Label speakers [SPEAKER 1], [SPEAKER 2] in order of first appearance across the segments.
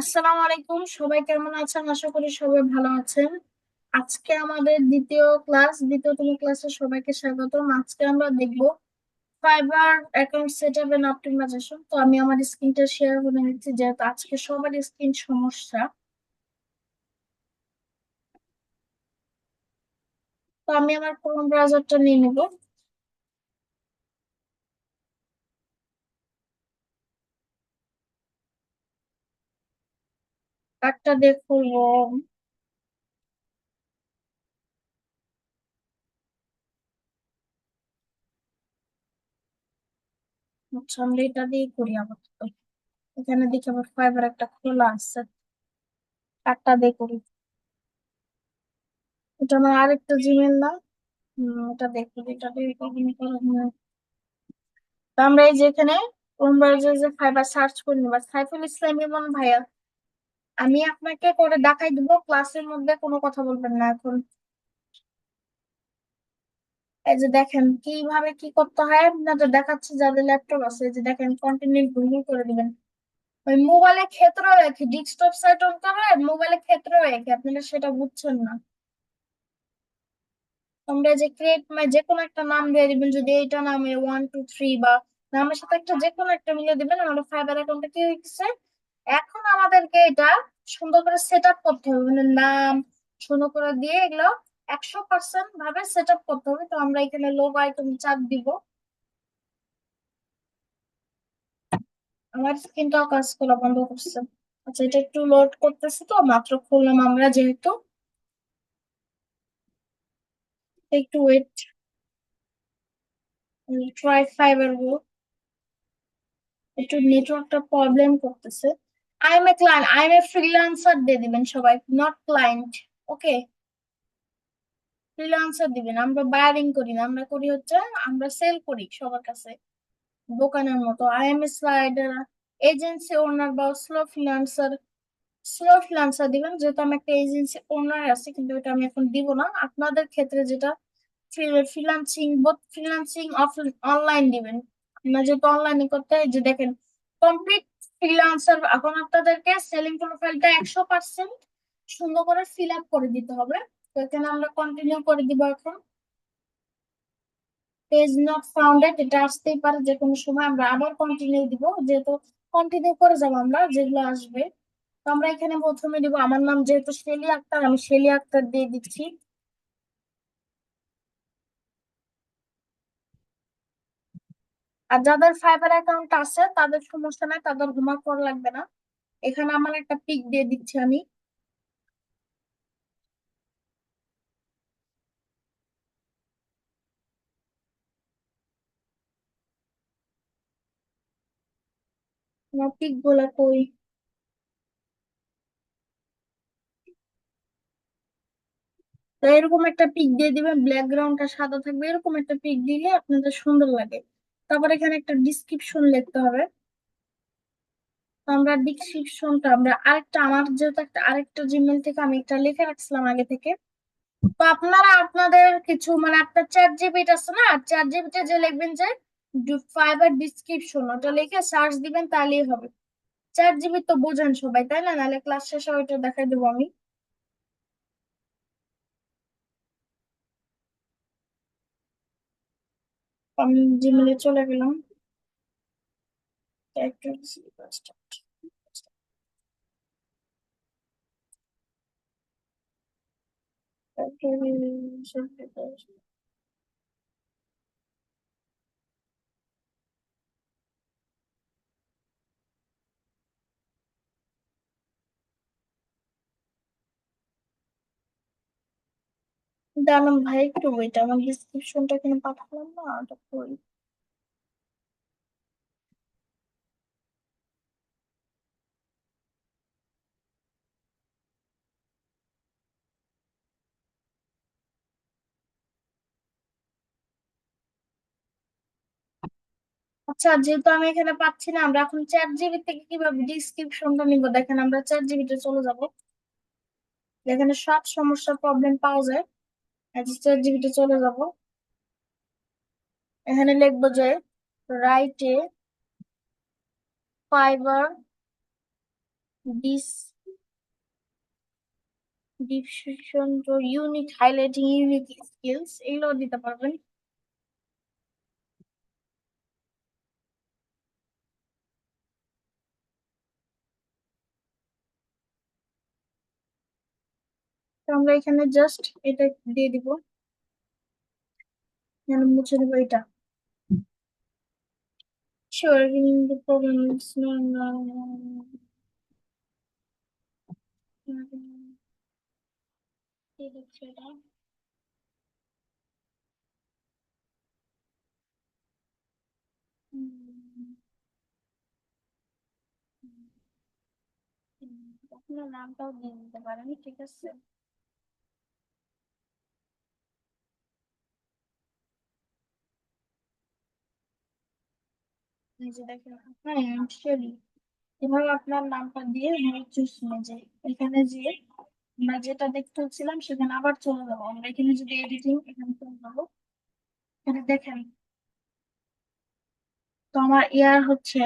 [SPEAKER 1] আসসালামু আলাইকুম, সবাই কেমন আছেন? আশা করি সবাই ভালো আছেন। আজকে আমাদের দ্বিতীয়তম ক্লাসে সবাইকে স্বাগতম। আজকে আমরা দেখব fibre account setup and optimisation. তো আমি আমার স্ক্রিনটা শেয়ার করে নিচ্ছি, যেহেতু আজকে সবার স্ক্রিন সমস্যা। তো আমি আমার ক্রোম ব্রাউজারটা নিয়ে নিব। একটা দিয়ে খুলবো। আচ্ছা, আমরা এটা দিয়ে করি আপাতত। এখানে দেখি আমার ফাইবার একটা খোলা আছে। একটা দিয়ে করি। এটা আমার আরেকটা জিমেল না। এটা দেখি, এটা দিয়ে কখন করা হয়। তো আমরা এই যে এখানে ক্রোম ব্রাউজারে যে ফাইবার সার্চ করে নিবা, সাইফুল ইসলাম ইমন ভাইয়া, আমি আপনাকে করে দেখাই দিব, ক্লাসের মধ্যে কোনো কথা বলবেন না এখন। এই যে দেখেন কিভাবে কি করতে হয় আপনাদের দেখাচ্ছি, যাদের ল্যাপটপ আছে। এই যে দেখেন, কন্টিনিউ গুগল করে দিবেন। ওই মোবাইলে ক্ষেত্র রেখে ডেস্কটপ সাইট অন করে মোবাইলে ক্ষেত্র রেখে, আপনারা সেটা বুঝছেন না। আমরা যে ক্রিয়েট যে কোনো একটা নাম দিয়ে দিবেন, যদি এইটা নামে 1 2 3 বা নামের সাথে একটা যে কোনো একটা মিলিয়ে দিবেন, আমাদের ফাইবার অ্যাকাউন্টটা কি হয়েছে। এখন আমাদেরকে এটা সুন্দর করে সেট আপ করতে হবে, মানে নাম সুন্দর করে দিয়ে এগুলো 100% ভাবে সেট আপ করতে হবে। তো আমরা এখানে লোগো আইকন চাপ দিব। আমার স্ক্রিনটাও কাজ করা বন্ধ করছে। আচ্ছা, এটা একটু লোড করতেছে, তো মাত্র খুললাম আমরা যেহেতু। একটু ওয়েট। ট্রাই ফাইবার একটু নেটওয়ার্কটা প্রবলেম করতেছে। আই এম এ ফ্রিল্যান্সার দিয়ে দিবেন সবাই, নট ক্লায়েন্ট। ওকে, ফ্রিল্যান্সার দিবেন। আমরা বায়ারিং করি না, আমরা করি হচ্ছে আমরা সেল করি সবার কাছে, দোকানের মতো। I am a slider agency owner বা স্লো ফ্রিল্যান্সার দিবেন, যেহেতু আমি একটা এজেন্সি ওনার আছি, কিন্তু এটা আমি এখন দিব না। আপনাদের ক্ষেত্রে যেটা ফ্রিল্যান্সিং অনলাইন দিবেন। আপনার যেহেতু অনলাইনে করতে হয়, যে দেখেন কমপ্লিট ফ্রিল্যান্সার। এখন আপনাদেরকে সেলিং প্রোফাইলটা 100% সুন্দর করে ফিল আপ করে দিতে হবে। তো এখানে আমরা কন্টিনিউ করে দিব এখন। পেজ নট ফাউন্ডেড এটা আসতেই পারে যে কোনো সময়, আমরা আবার কন্টিনিউ দিব, যেহেতু কন্টিনিউ করে যাবো আমরা যেগুলো আসবে। তো আমরা এখানে প্রথমে দিব, আমার নাম যেহেতু শেলি আক্তার, আমি শেলি আক্তার দিয়ে দিচ্ছি। আর যাদের ফাইবার অ্যাকাউন্ট আছে তাদের সমস্যা নাই, তাদের হোমওয়ার্ক করা লাগবে না। এখানে আমার একটা পিক দিয়ে দিচ্ছি আমি। আমার পিক গুলা কই? তো এরকম একটা পিক দিয়ে দিবেন, ব্যাকগ্রাউন্ডটা সাদা থাকবে, এরকম একটা পিক দিলে আপনাদের সুন্দর লাগে। তারপর এখানে একটা ডিসক্রিপশন লিখতে হবে। তো আমরা ডিসক্রিপশনটা আমরা আরেকটা, আমার যেহেতু একটা আরেকটা জিমেল থেকে আমি একটা লিখে রাখছিলাম আগে থেকে। তো আপনারা আপনাদের কিছু মানে আপনার চ্যাট জিপিটি আছে না, চ্যাট জিপিটি যে লিখবেন যে ফাইবার ডিসক্রিপশন, ওটা লিখে সার্চ দিবেন, তাহলেই হবে। চ্যাট জিপিটি তো বোঝেন সবাই, তাই না? নাহলে ক্লাস শেষে ওইটা দেখাই দেবো আমি। আমি জিমেলে চলে গেলাম। দাঁড়ান ভাই, একটু ওইটা আমার ডিসক্রিপশনটা এখানে পাঠালাম না, ওটা কই? আচ্ছা, যেহেতু আমি এখানে পাচ্ছি না, আমরা এখন চ্যাট জিবি থেকে কিভাবে ডিসক্রিপশনটা নিব? দেখেন, আমরা চ্যাট জিবিতে চলে যাব, যেখানে সব সমস্যার প্রবলেম পাওয়া যায়। চ্যাট জিবিতে চলে যাব। এখানে লিখবো যে write a fibre description, unique highlighting unique skills, এগুলো দিতে পারবেন। তো আমরা এখানে জাস্ট এটা দিয়ে দিব, এখানে মুছে দেবো এটা। Sure, the problem is কি হচ্ছে এটা? উম, আপনার নামটাও দিয়ে দিতে পারেন, ঠিক আছে? এই যে দেখেন, হ্যাঁ অ্যাকচুয়ালি এভাবে আপনার নামটা দিয়ে চুজ নিয়ে যাই, এখানে যে আমরা যেটা দেখতে হচ্ছিলাম সেখানে আবার চলে যাবো। আমরা এখানে যদি এডিটিং এখানে চলে যাবো, এখানে দেখেন। তো আমার ইয়ার হচ্ছে,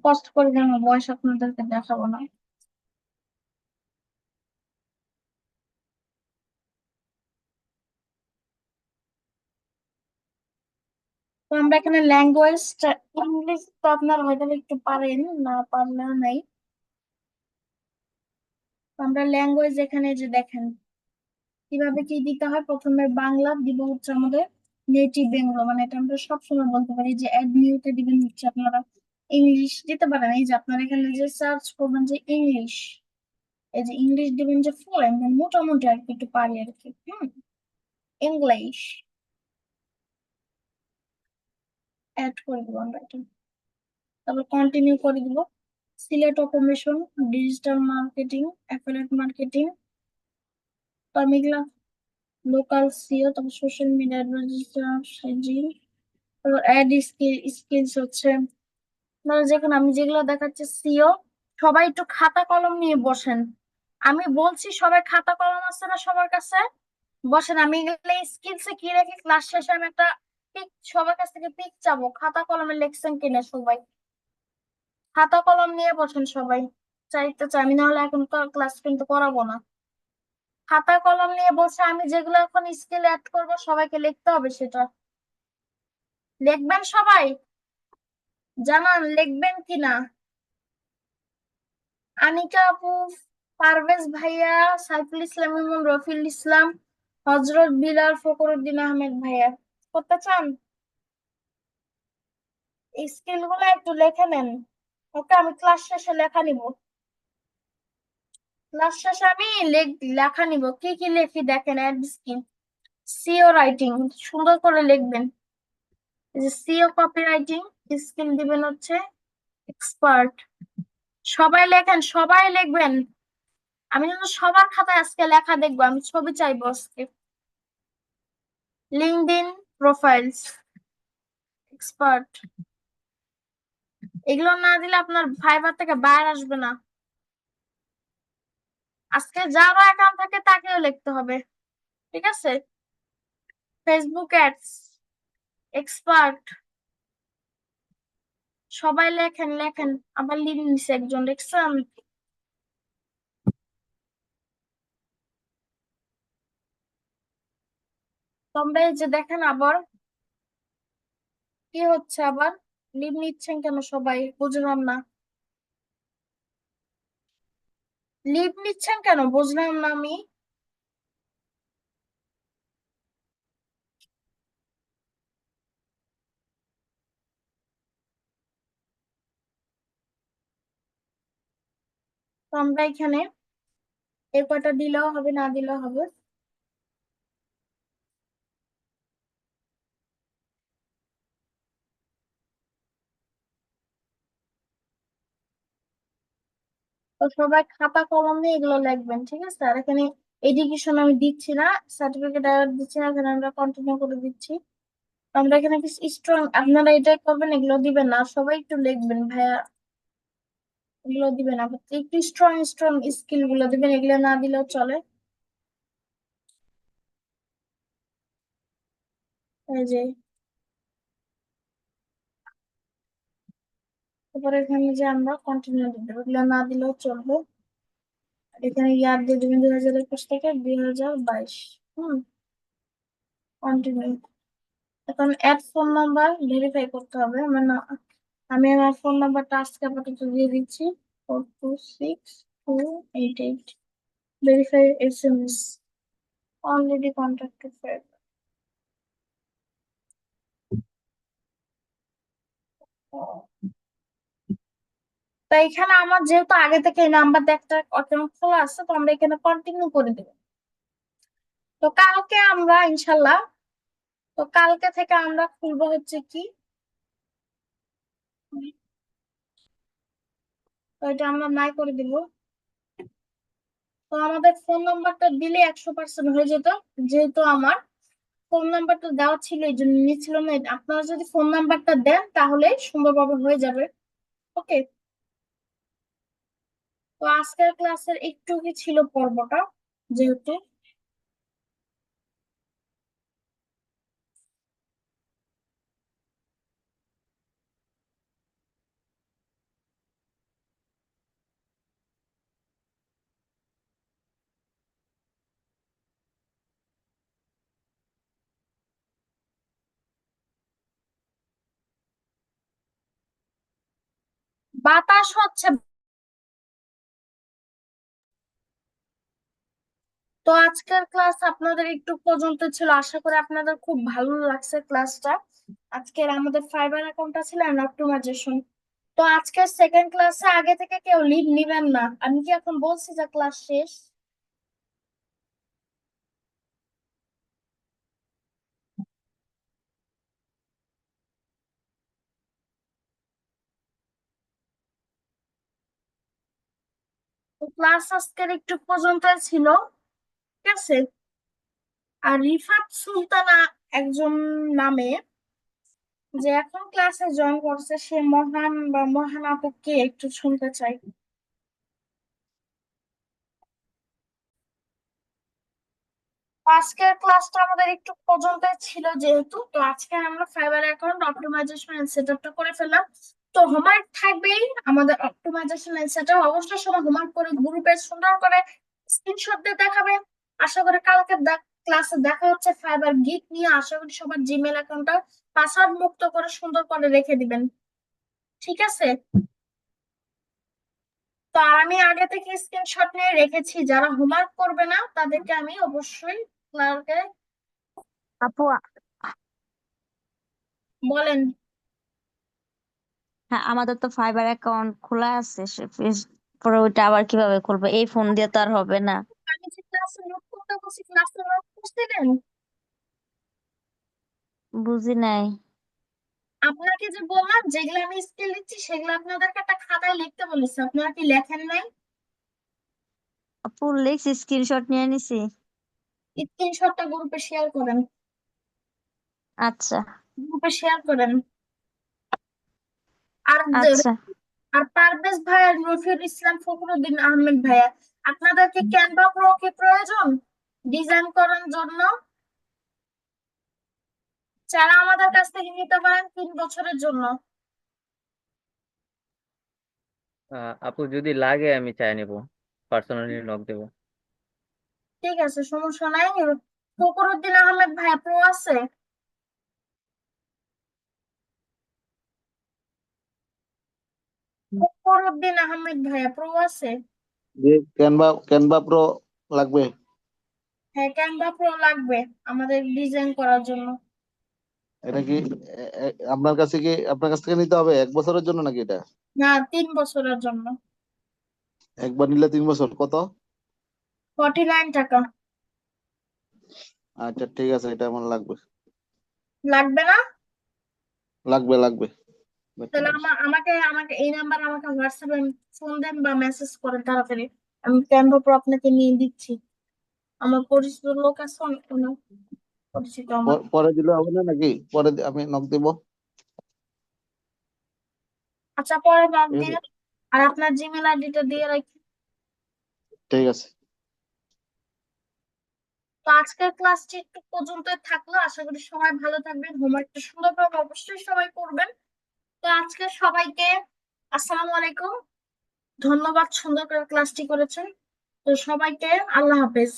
[SPEAKER 1] পোস্ট করে দিয়ে আমার বয়স আপনাদেরকে দেখাবো না। তো আমরা এখানে ল্যাঙ্গুয়েজ, ইংলিশ তো আপনার হয়তো একটু পারেন, না পারলেও নাই। তো আমরা ল্যাঙ্গুয়েজ এখানে যে দেখেন কিভাবে কি দিতে হয়, প্রথমে বাংলা দিব হচ্ছে আমাদের নেটিভ বেঙ্গল, মানে এটা আমরা সবসময় বলতে পারি যে অ্যাড নিউতে দিবেন হচ্ছে আপনারা ইংলিশ দিতে পারেন। এই যে আপনারা এখানে যে সার্চ করবেন যে ইংলিশ, এই যে ইংলিশ দিবেন যে ফ্লুয়েন্ট, মানে মোটামুটি আর কি একটু পারি আর কি। ইংলিশ অ্যাড করে দিব আমরা এটা, তারপর কন্টিনিউ করে দিব। Sylhet automation, digital marketing, affiliate marketing, তারপর লোকাল সিও, তারপর সোশ্যাল মিডিয়া অ্যাডভার্টাইজিং, তারপর অ্যাড স্কিলস হচ্ছে মানে যেখানে আমি যেগুলো দেখাচ্ছি সিও। সবাই একটু খাতা কলম নিয়ে বসেন, আমি বলছি সবাই খাতা কলম আছে না সবার কাছে? বসেন, আমি এগুলো স্কিলসে কি রেখে ক্লাস শেষে আমি একটা পিক সবার কাছ থেকে পিক চাবো, খাতা কলমে লিখছেন কিনা সবাই। খাতা কলম নিয়ে বসেন সবাই, চাইতে চাই আমি, নাহলে এখন তো ক্লাস কিন্তু করাবো না। খাতা কলম নিয়ে বসে আমি যেগুলো এখন স্কিল অ্যাড করবো সবাইকে লিখতে হবে সেটা। লিখবেন সবাই? জানান লিখবেন কিনা। আনিকা আপু, পারভেজ ভাইয়া, সাইফুল ইসলাম ইমন, রফিল ইসলাম, হজরত বিলাল, ফখরুদ্দিন আহমেদ ভাইয়া করতে চান? এই স্কিল গুলো একটু লেখে নেন। ওকে, আমি ক্লাস শেষে লেখা নিব। ক্লাস শেষে আমি লেখা নিব, কি কি লেখি দেখেন। অ্যাড স্কিল, সিও রাইটিং সুন্দর করে লিখবেন। এই যে সিও কপি রাইটিং স্কিল দিবেন হচ্ছে এক্সপার্ট। সবাই লেখেন, সবাই লিখবেন। আমি যেন সবার খাতায় আজকে লেখা দেখবো, আমি ছবি চাইবো আজকে। লিঙ্কডইন প্রোফাইলস এক্সপার্ট, এগুলো না দিলে আপনার ভাইবার থেকে বাইরে আসবে না। আজকে যার অ্যাকাউন্ট থাকে তাকেও লিখতে হবে, ঠিক আছে? ফেসবুক অ্যাডস এক্সপার্ট, সবাই লেখেন লেখেন। আবার লিড নিছে একজন, দেখছেন? তোমরা এই যে দেখেন আবার কি হচ্ছে, আবার লিড নিচ্ছেন কেন সবাই, বুঝলাম না। লিড নিচ্ছেন কেন বুঝলাম না আমি। তো আমরা এখানে এর কয়টা দিলেও হবে, না দিলেও হবে। তো সবাই খাতা কলম নিয়ে এগুলো লিখবেন, ঠিক আছে? আর এখানে এডুকেশন আমি দিচ্ছি না, সার্টিফিকেট দিচ্ছি না, এখানে আমরা কন্টিনিউ করে দিচ্ছি। তো আমরা এখানে কিছু স্ট্রং, আপনারা এটাই করবেন, এগুলো দিবেন না, সবাই একটু লিখবেন ভাইয়া। এগুলো দিবেন আবার একটু স্ট্রং স্ট্রং স্কিল গুলো দিবেন, এগুলো না দিলেও চলে। এই যে তারপরে এখানে যে আমরা কন্টিনিউ দিতে হবে, এগুলো না দিলেও চলবে। এখানে ইয়ার দিয়ে দেবেন 2021 থেকে 2022। কন্টিনিউ। এখন অ্যাড ফোন নাম্বার ভেরিফাই করতে হবে, মানে আমি আমার ফোন নাম্বারটা আজকে আপাতত দিয়ে দিচ্ছি, 426288। Verify SMS already contacted. তো এখানে আমার যেহেতু আগে থেকে এই নাম্বার একটা অ্যাকাউন্ট খোলা আছে, তো আমরা এখানে কন্টিনিউ করে দেবো। তো কালকে আমরা ইনশাল্লাহ, তো কালকে থেকে আমরা খুলবো হচ্ছে কি, তো এটা আমরা নাই করে দিব। তো আমাদের ফোন নাম্বারটা দিলে 100% হয়ে যেত, যেহেতু আমার ফোন নাম্বারটা দেওয়া ছিল এই জন্য নিচ্ছিল না। আপনারা যদি ফোন নাম্বারটা দেন তাহলে সুন্দরভাবে হয়ে যাবে। ওকে। তো আজকের ক্লাসের একটু কি ছিল পর্বটা, যেহেতু বাতাস হচ্ছে। তো আজকের ক্লাস আপনাদের একটু পর্যন্ত ছিল, আশা করি আপনাদের খুব ভালো লাগছে ক্লাসটা। আজকের আমাদের ফাইবার অ্যাকাউন্টটা ছিল and অপটিমাইজেশন। তো আজকের সেকেন্ড ক্লাসে আগে থেকে কেউ লিড নিবেন না, আমি কি এখন বলছি যে ক্লাস শেষ? তো ক্লাস আজকের একটু পর্যন্ত ছিল, ঠিক আছে। আর রিফাত সুলতানা একজন নামে যে এখন ক্লাসে জয়েন করছে, সে মহান বা মহান আপুকে একটু শুনতে চাই। আজকের ক্লাসটা আমাদের একটু পর্যন্ত ছিল যেহেতু, তো আজকে আমরা ফাইবার অ্যাকাউন্ট অপটিমাইজেশন এন্ড সেটআপটা করে ফেললাম। তো হোমওয়ার্ক থাকবেই আমাদের অপটিমাইজেশন এন্ড সেটআপ, অবশ্যই সবাই হোমওয়ার্ক করে গ্রুপে সুন্দর করে স্ক্রিনশট দিয়ে দেখাবেন। আশা করি কালকে ক্লাসে দেখা হচ্ছে ফাইবার গিগ নিয়ে। আশা করি সবার জিমেল অ্যাকাউন্টটা পাসওয়ার্ড মুক্ত করে সুন্দর করে রেখে দিবেন, ঠিক আছে। তো আর আমি আগে থেকে স্ক্রিনশট নিয়ে রেখেছি, যারা হোমওয়ার্ক করবে না তাদেরকে আমি অবশ্যই ক্লার্কে
[SPEAKER 2] আপু
[SPEAKER 1] বলেন।
[SPEAKER 2] হ্যাঁ, আমাদের তো ফাইবার অ্যাকাউন্ট খোলা আছে, পরে ওইটা আবার কিভাবে খুলবো? এই ফোন দিয়ে তো আর হবে না।
[SPEAKER 1] আমি যে ক্লাসে নোট করতে বসি, ক্লাসে নোট করছিলেন?
[SPEAKER 2] বুঝি নাই।
[SPEAKER 1] আপনাকে যে বললাম যেগুলো আমি স্কেল দিচ্ছি সেগুলো আপনাদেরকে একটা খাতায় লিখতে বলেছি, আপনারা কি লেখেন নাই?
[SPEAKER 2] আপু লিখছি, স্ক্রিনশট নিয়ে নিছি।
[SPEAKER 1] স্ক্রিনশটটা গ্রুপে শেয়ার করেন,
[SPEAKER 2] আচ্ছা
[SPEAKER 1] গ্রুপে শেয়ার করেন। আর
[SPEAKER 2] আচ্ছা।
[SPEAKER 1] আর পারভেজ ভাইয়া, রফিউল ইসলাম, ফখরুদ্দিন আহমেদ ভাইয়া, আপনাদেরকে ক্যানভা প্রো কি প্রয়োজন ডিজাইন করার জন্য? যারা আমাদের কাছ থেকে নিতে পারেন 3 বছরের জন্য।
[SPEAKER 3] আপু যদি লাগে আমি চাই নিব, পার্সোনালি নক দেবো।
[SPEAKER 1] ঠিক আছে, সমস্যা নাই। ফখরুদ্দিন আহমেদ ভাইয়া প্রো আছে? ফখরুদ্দিন আহমেদ ভাইয়া প্রো আছে?
[SPEAKER 4] যে ক্যানভা ক্যানভা প্রো লাগবে।
[SPEAKER 1] হ্যাঁ, ক্যানভা প্রো লাগবে আমাদের ডিজাইন করার জন্য।
[SPEAKER 4] এটা কি আপনার কাছ থেকে নিতে হবে 1 বছরের জন্য নাকি এটা?
[SPEAKER 1] না, 3 বছরের জন্য।
[SPEAKER 4] একবার নিলে 3 বছর কত?
[SPEAKER 1] 49 টাকা।
[SPEAKER 4] আচ্ছা ঠিক আছে, এটা আমার লাগবে।
[SPEAKER 1] লাগবে না?
[SPEAKER 4] লাগবে লাগবে।
[SPEAKER 1] তাহলে আমাকে আমাকে এই নাম্বার, আমাকে হোয়াটসঅ্যাপে ফোন দেন বা মেসেজ করেন তাড়াতাড়ি। আমি ক্যানভা প্রো আপনাকে নিয়ে দিচ্ছি। আমার পরিচিত লোক আছে অনেক, অনেক পরিচিত আমার।
[SPEAKER 4] পরে দিলে হবে না নাকি? পরে আমি নক দিব।
[SPEAKER 1] আচ্ছা, পরে নক
[SPEAKER 4] ঠিক
[SPEAKER 1] দিয়ে।
[SPEAKER 4] আছে
[SPEAKER 1] আর আপনার জিমেল আইডিটা দিয়ে রাখি।
[SPEAKER 4] ঠিক আছে।
[SPEAKER 1] তো আজকের ক্লাসটি একটু পর্যন্ত থাকলো, আশা করি সবাই ভালো থাকবেন, হোমওয়ার্কটা সুন্দরভাবে অবশ্যই সবাই করবেন। তো আজকে সবাইকে আসসালামু আলাইকুম। ধন্যবাদ, সুন্দর করে ক্লাসটি করেছেন। তো সবাইকে আল্লাহ হাফেজ।